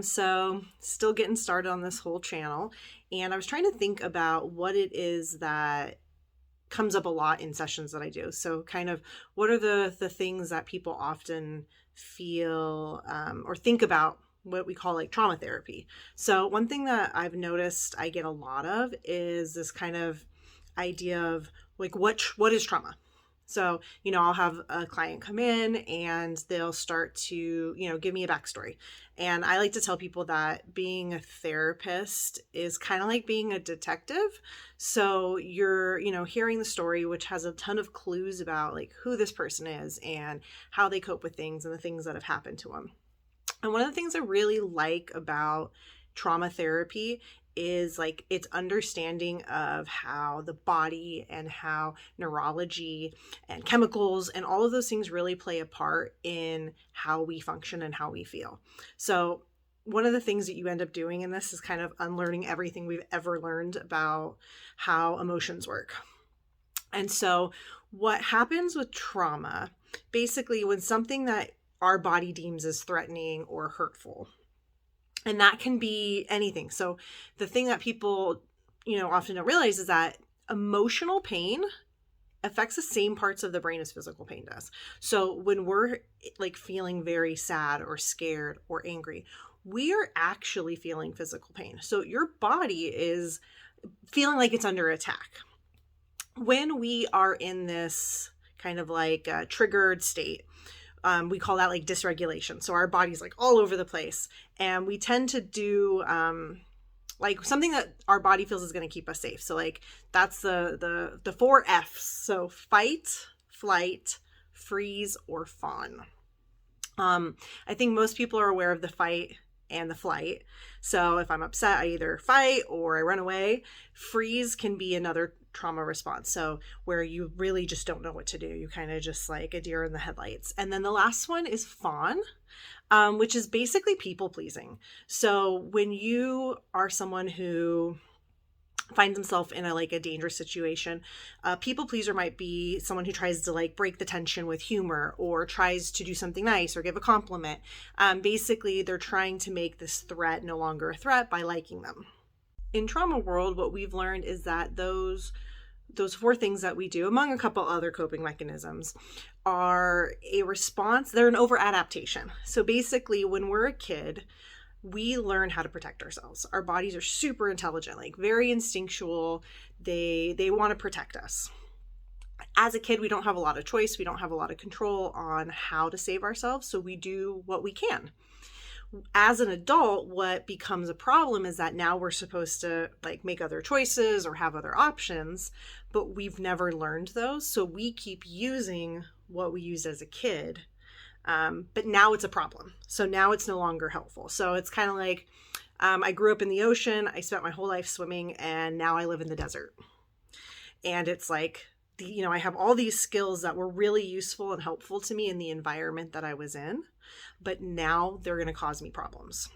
So still getting started on this whole channel, and I was trying to think about what it is that comes up a lot in sessions that I do. So kind of what are the things that people often feel or think about what we call like trauma therapy. So one thing that I've noticed I get a lot of is this kind of idea of like what is trauma. So, I'll have a client come in and they'll start to, give me a backstory. And I like to tell people that being a therapist is kind of like being a detective. So you're, hearing the story, which has a ton of clues about like who this person is and how they cope with things and the things that have happened to them. And one of the things I really like about trauma therapy is like its understanding of how the body and how neurology and chemicals and all of those things really play a part in how we function and how we feel. So one of the things that you end up doing in this is kind of unlearning everything we've ever learned about how emotions work. And so what happens with trauma, basically when something that our body deems as threatening or hurtful, and that can be anything. So the thing that people, often don't realize is that emotional pain affects the same parts of the brain as physical pain does. So when we're like feeling very sad or scared or angry, we are actually feeling physical pain. So your body is feeling like it's under attack. When we are in this kind of like triggered state, we call that like dysregulation. So our body's like all over the place, and we tend to do like something that our body feels is going to keep us safe. So like that's the four F's. So fight, flight, freeze, or fawn. I think most people are aware of the fight and the flight. So if I'm upset, I either fight or I run away. Freeze can be another trauma response. So where you really just don't know what to do. You kind of just like a deer in the headlights. And then the last one is fawn, which is basically people pleasing. So when you are someone who finds himself in a dangerous situation, a people pleaser might be someone who tries to like break the tension with humor or tries to do something nice or give a compliment. Basically they're trying to make this threat no longer a threat by liking them. In trauma world, what we've learned is that those four things that we do, among a couple other coping mechanisms, are a response. They're an over adaptation. So basically when we're a kid, we learn how to protect ourselves. Our bodies are super intelligent, like very instinctual. They want to protect us. As a kid, we don't have a lot of choice. We don't have a lot of control on how to save ourselves. So we do what we can. As an adult, what becomes a problem is that now we're supposed to like make other choices or have other options, but we've never learned those. So we keep using what we used as a kid. But now it's a problem. So now it's no longer helpful. So it's kind of like I grew up in the ocean. I spent my whole life swimming, and now I live in the desert. And it's like, I have all these skills that were really useful and helpful to me in the environment that I was in, but now they're going to cause me problems.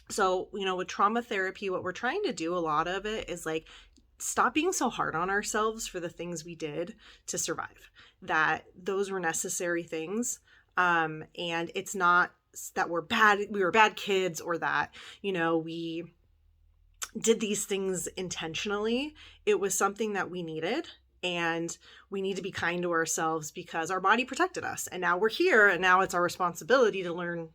So, with trauma therapy, what we're trying to do, a lot of it is like, stop being so hard on ourselves for the things we did to survive, that those were necessary things. And it's not that we were bad kids, or that, we did these things intentionally. It was something that we needed, and we need to be kind to ourselves because our body protected us. And now we're here, and now it's our responsibility to learn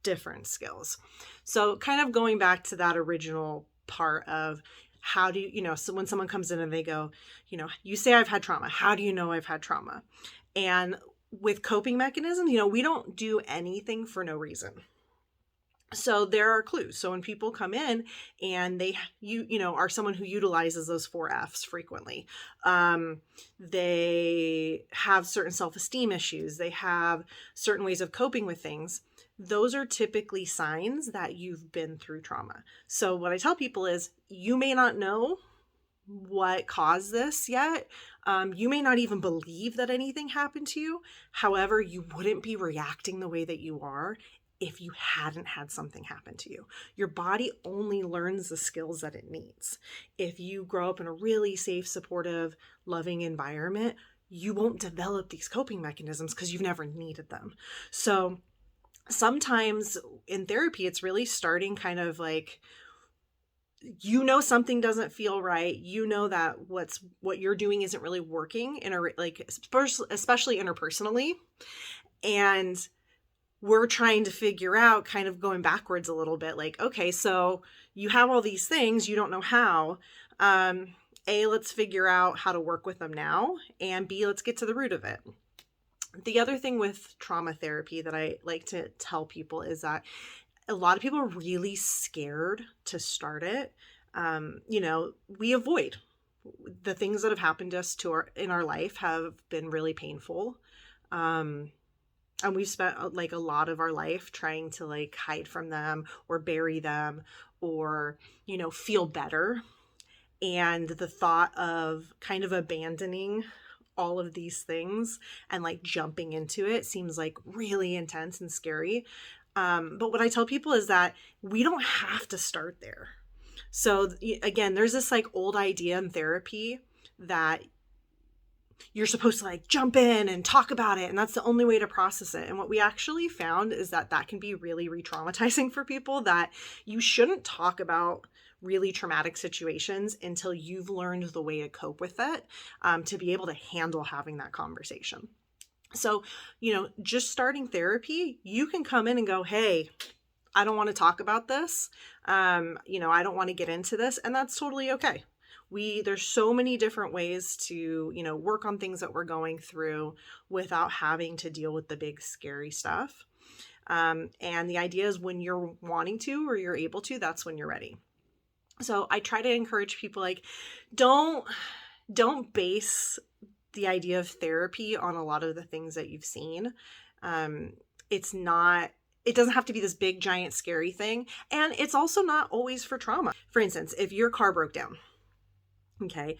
different skills. So kind of going back to that original part of how do you, so when someone comes in and they go, you say I've had trauma. How do you know I've had trauma? And with coping mechanisms, we don't do anything for no reason. So there are clues. So when people come in and they, are someone who utilizes those four F's frequently, they have certain self-esteem issues, they have certain ways of coping with things. Those are typically signs that you've been through trauma. So what I tell people is, you may not know what caused this yet. You may not even believe that anything happened to you. However, you wouldn't be reacting the way that you are if you hadn't had something happen to you. Your body only learns the skills that it needs. If you grow up in a really safe, supportive, loving environment, you won't develop these coping mechanisms because you've never needed them. So sometimes in therapy, it's really starting kind of like, something doesn't feel right, that what you're doing isn't really working in a like, especially interpersonally, and we're trying to figure out, kind of going backwards a little bit, like, okay, so you have all these things, you don't know how. Let's figure out how to work with them now, and B, let's get to the root of it. The other thing with trauma therapy that I like to tell people is that a lot of people are really scared to start it. We avoid the things that have happened to us in our life have been really painful. And we've spent like a lot of our life trying to like hide from them or bury them or, feel better. And the thought of kind of abandoning all of these things and like jumping into it seems like really intense and scary. But what I tell people is that we don't have to start there. So again, there's this like old idea in therapy that you're supposed to like jump in and talk about it, and that's the only way to process it. And what we actually found is that can be really re-traumatizing for people, that you shouldn't talk about really traumatic situations until you've learned the way to cope with it, to be able to handle having that conversation. So, just starting therapy, you can come in and go, hey, I don't want to talk about this. I don't want to get into this. And that's totally okay. There's so many different ways to, work on things that we're going through without having to deal with the big scary stuff. And the idea is when you're wanting to, or you're able to, that's when you're ready. So I try to encourage people, like, don't base the idea of therapy on a lot of the things that you've seen. It doesn't have to be this big, giant, scary thing. And it's also not always for trauma. For instance, if your car broke down, okay,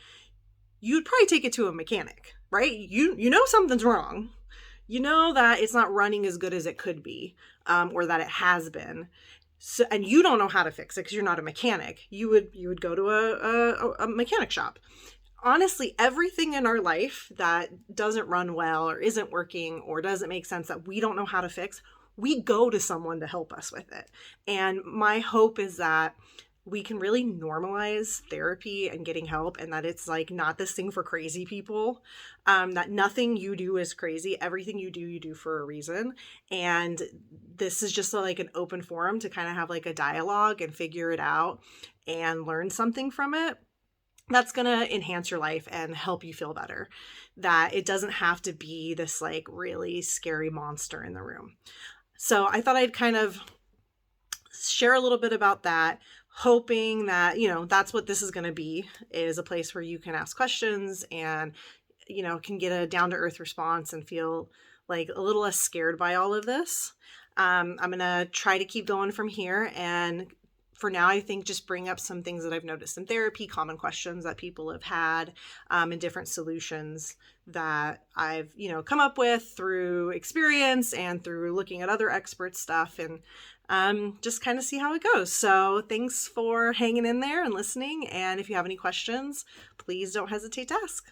you'd probably take it to a mechanic, right? You know something's wrong. You know that it's not running as good as it could be, or that it has been. So, and you don't know how to fix it because you're not a mechanic. You would go to a mechanic shop. Honestly, everything in our life that doesn't run well or isn't working or doesn't make sense that we don't know how to fix, we go to someone to help us with it. And my hope is that we can really normalize therapy and getting help, and that it's like not this thing for crazy people, that nothing you do is crazy. Everything you do for a reason. And this is just like an open forum to kind of have like a dialogue and figure it out and learn something from it that's going to enhance your life and help you feel better. That it doesn't have to be this like really scary monster in the room. So I thought I'd kind of share a little bit about that, hoping that, that's what this is going to be, is a place where you can ask questions and, can get a down-to-earth response and feel like a little less scared by all of this. I'm going to try to keep going from here. And for now, I think just bring up some things that I've noticed in therapy, common questions that people have had, and different solutions that I've, come up with through experience and through looking at other experts' stuff, and just kind of see how it goes. So thanks for hanging in there and listening. And if you have any questions, please don't hesitate to ask.